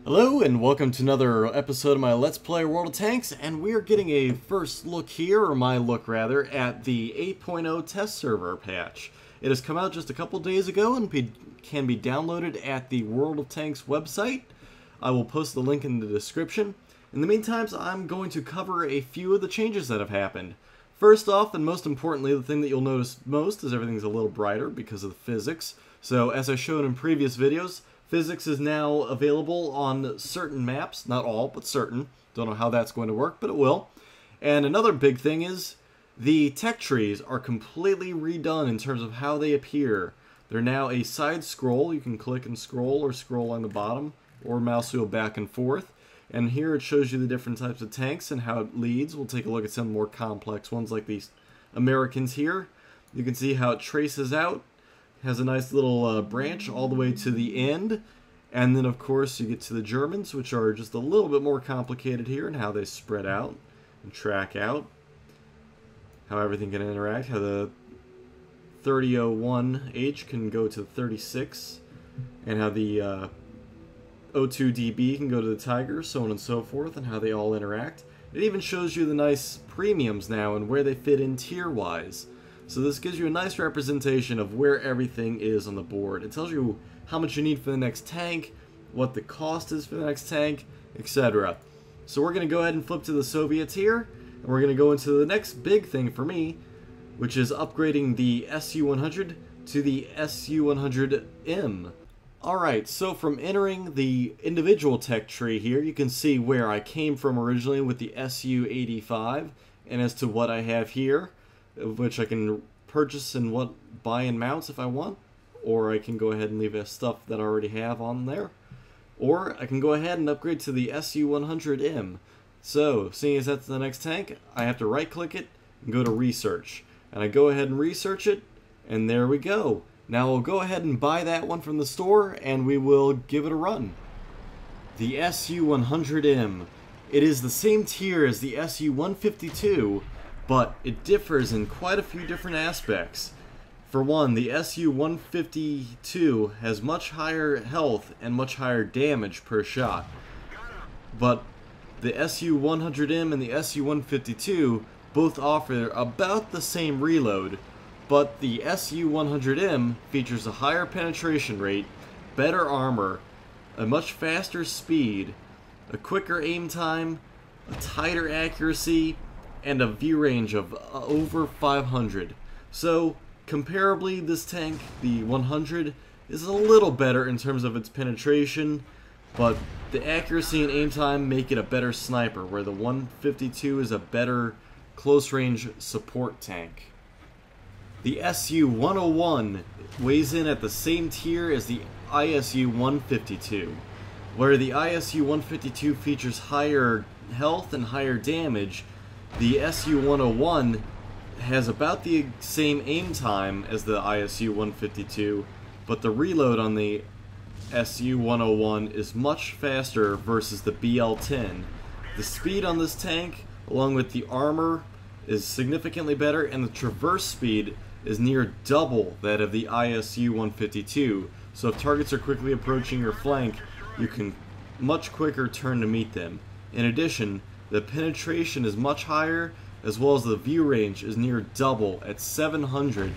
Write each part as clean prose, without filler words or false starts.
Hello and welcome to another episode of my Let's Play World of Tanks, and we are getting a first look here, or my look rather, at the 8.0 test server patch. It has come out just a couple days ago and can be downloaded at the World of Tanks website. I will post the link in the description. In the meantime, I'm going to cover a few of the changes that have happened. First off, and most importantly, the thing that you'll notice most is everything's a little brighter because of the physics. So as I showed in previous videos, physics is now available on certain maps, not all, but certain. Don't know how that's going to work, but it will. And another big thing is the tech trees are completely redone in terms of how they appear. They're now a side scroll. You can click and scroll or scroll on the bottom or mouse wheel back and forth. And here it shows you the different types of tanks and how it leads. We'll take a look at some more complex ones like these Americans here. You can see how it traces out. Has a nice little branch all the way to the end. And then, of course, you get to the Germans, which are just a little bit more complicated here in how they spread out and track out. How everything can interact. How the 3001H can go to 36. And how the O2DB can go to the Tiger, so on and so forth, and how they all interact. It even shows you the nice premiums now and where they fit in tier-wise. So this gives you a nice representation of where everything is on the board. It tells you how much you need for the next tank, what the cost is for the next tank, etc. So we're going to go ahead and flip to the Soviets here, and we're going to go into the next big thing for me, which is upgrading the SU-100 to the SU-100M. Alright, so from entering the individual tech tree here, you can see where I came from originally with the SU-85, and as to what I have here, which I can purchase and buy in mounts if I want, or I can go ahead and leave stuff that I already have on there, or I can go ahead and upgrade to the SU-100M. So, seeing as that's the next tank, I have to right click it and go to research, and I go ahead and research it, and there we go. Now we'll go ahead and buy that one from the store, and we will give it a run. The SU-100M. It is the same tier as the SU-152, but it differs in quite a few different aspects. For one, the SU-152 has much higher health and much higher damage per shot. But the SU-100M and the SU-152 both offer about the same reload, but the SU-100M features a higher penetration rate, better armor, a much faster speed, a quicker aim time, a tighter accuracy, and a view range of over 500. So, comparably, this tank, the 100, is a little better in terms of its penetration, but the accuracy and aim time make it a better sniper, where the 152 is a better close-range support tank. The SU-101 weighs in at the same tier as the ISU-152, where the ISU-152 features higher health and higher damage. The SU-101 has about the same aim time as the ISU-152, but the reload on the SU-101 is much faster versus the BL-10. The speed on this tank, along with the armor, is significantly better, and the traverse speed is near double that of the ISU-152. So if targets are quickly approaching your flank, you can much quicker turn to meet them. In addition, the penetration is much higher, as well as the view range is near double at 700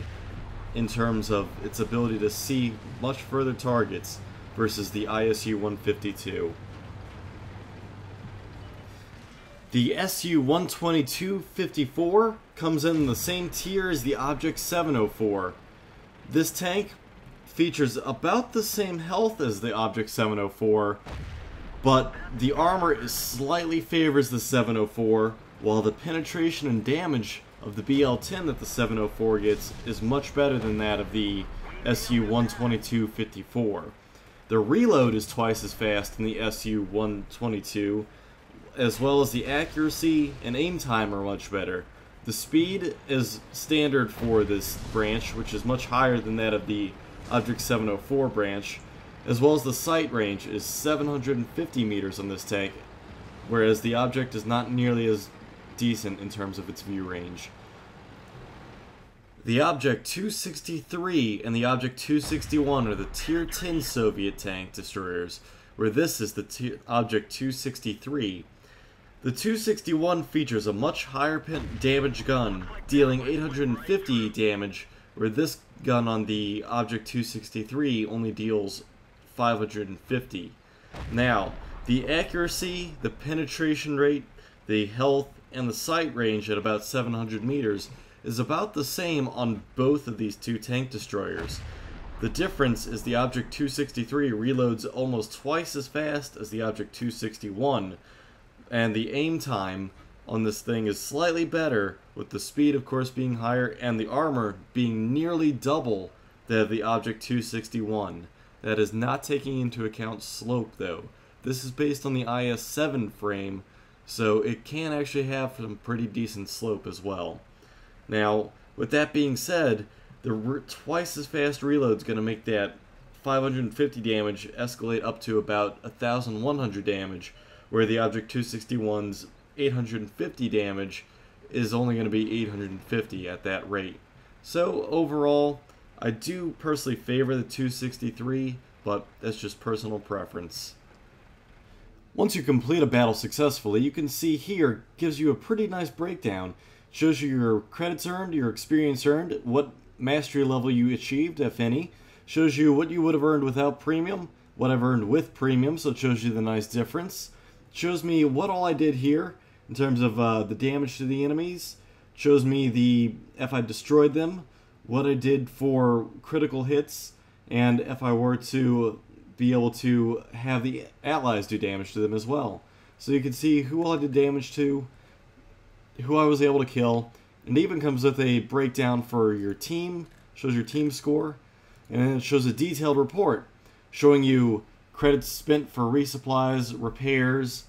in terms of its ability to see much further targets versus the ISU-152. The SU-122-54 comes in the same tier as the Object 704. This tank features about the same health as the Object 704, but the armor slightly favors the 704, while the penetration and damage of the BL-10 that the 704 gets is much better than that of the SU-122-54. The reload is twice as fast in the SU-122, as well as the accuracy and aim time are much better. The speed is standard for this branch, which is much higher than that of the Object 704 branch, as well as the sight range is 750 meters on this tank, whereas the Object is not nearly as decent in terms of its view range. The Object 263 and the Object 261 are the Tier 10 Soviet tank destroyers, where this is the Object 263. The 261 features a much higher damage gun, dealing 850 damage, where this gun on the Object 263 only deals 550. Now, the accuracy, the penetration rate, the health, and the sight range at about 700 meters is about the same on both of these two tank destroyers. The difference is the Object 263 reloads almost twice as fast as the Object 261, and the aim time on this thing is slightly better, with the speed of course being higher and the armor being nearly double that of the Object 261. That is not taking into account slope though. This is based on the IS-7 frame, so it can actually have some pretty decent slope as well. Now, with that being said, the twice as fast reload is going to make that 550 damage escalate up to about 1,100 damage, where the Object 261's 850 damage is only going to be 850 at that rate. So overall, I do personally favor the 263, but that's just personal preference. Once you complete a battle successfully, you can see here gives you a pretty nice breakdown. Shows you your credits earned, your experience earned, what mastery level you achieved, if any. Shows you what you would have earned without premium, what I've earned with premium, so it shows you the nice difference. Shows me what all I did here in terms of the damage to the enemies. Shows me if I destroyed them, what I did for critical hits, and if I were to be able to have the allies do damage to them as well. So you can see who all I did damage to, who I was able to kill, and it even comes with a breakdown for your team, shows your team score, and then it shows a detailed report showing you credits spent for resupplies, repairs,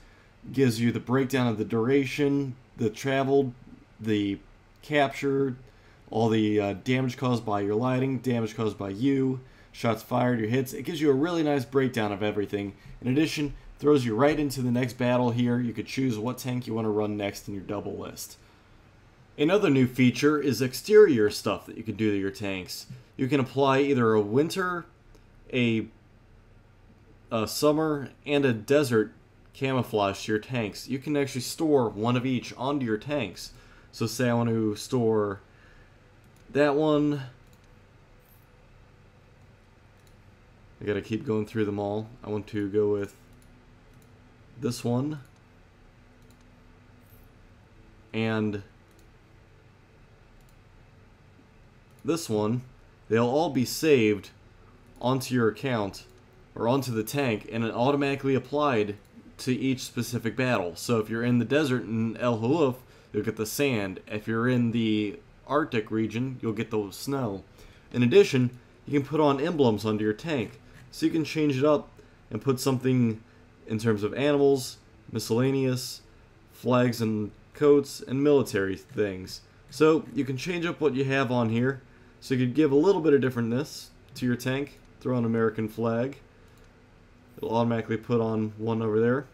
gives you the breakdown of the duration, the traveled, the captured, all the damage caused by your lighting, damage caused by you, shots fired, your hits. It gives you a really nice breakdown of everything. In addition, throws you right into the next battle here. You could choose what tank you want to run next in your double list. Another new feature is exterior stuff that you can do to your tanks. You can apply either a winter, a summer, and a desert camouflage to your tanks. You can actually store one of each onto your tanks. So say I want to store that one. I gotta keep going through them all. I want to go with this one and this one. They'll all be saved onto your account or onto the tank and automatically applied to each specific battle. So if you're in the desert in El Haluf, you'll get the sand. If you're in the Arctic region, you'll get the snow. In addition, you can put on emblems onto your tank. So you can change it up and put something in terms of animals, miscellaneous, flags and coats, and military things. So you can change up what you have on here. So you could give a little bit of differentness to your tank. Throw an American flag. It'll automatically put on one over there.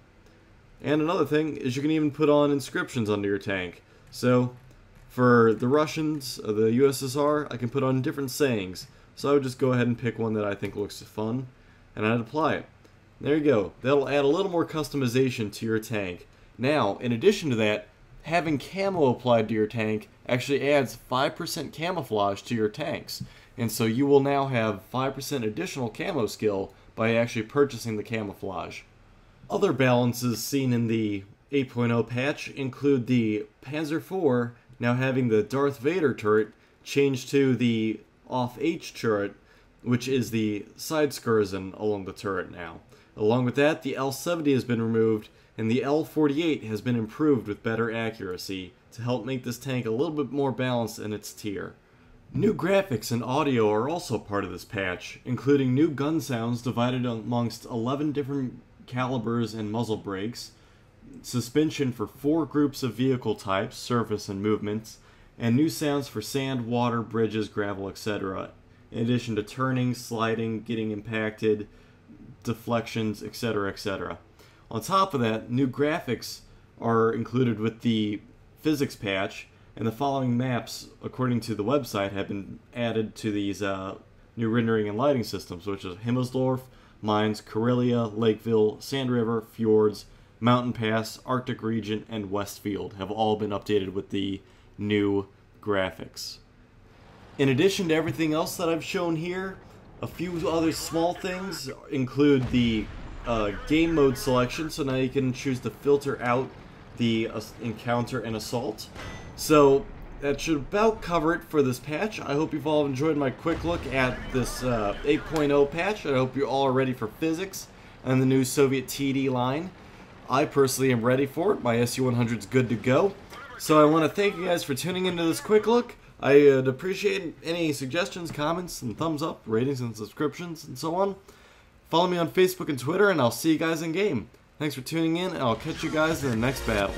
And another thing is you can even put on inscriptions onto your tank. So for the Russians, the USSR, I can put on different sayings. So I would just go ahead and pick one that I think looks fun, and I'd apply it. There you go. That'll add a little more customization to your tank. Now, in addition to that, having camo applied to your tank actually adds 5% camouflage to your tanks. And so you will now have 5% additional camo skill by actually purchasing the camouflage. Other balances seen in the 8.0 patch include the Panzer IV now having the Darth Vader turret changed to the off-H turret, which is the side skirzen along the turret now. Along with that, the L70 has been removed, and the L48 has been improved with better accuracy to help make this tank a little bit more balanced in its tier. New graphics and audio are also part of this patch, including new gun sounds divided amongst 11 different calibers and muzzle brakes, suspension for 4 groups of vehicle types, surface and movements, and new sounds for sand, water, bridges, gravel, etc. In addition to turning, sliding, getting impacted, deflections, etc., etc. On top of that, new graphics are included with the physics patch, and the following maps, according to the website, have been added to these new rendering and lighting systems, which is Himmelsdorf, Mines, Karelia, Lakeville, Sand River, Fjords, Mountain Pass, Arctic Region, and Westfield have all been updated with the new graphics. In addition to everything else that I've shown here, a few other small things include the game mode selection, so now you can choose to filter out the encounter and assault. So that should about cover it for this patch. I hope you've all enjoyed my quick look at this 8.0 patch. I hope you all are ready for physics and the new Soviet TD line. I personally am ready for it. My SU-100 is good to go. So I want to thank you guys for tuning into this quick look. I'd appreciate any suggestions, comments, and thumbs up, ratings and subscriptions, and so on. Follow me on Facebook and Twitter, and I'll see you guys in game. Thanks for tuning in, and I'll catch you guys in the next battle.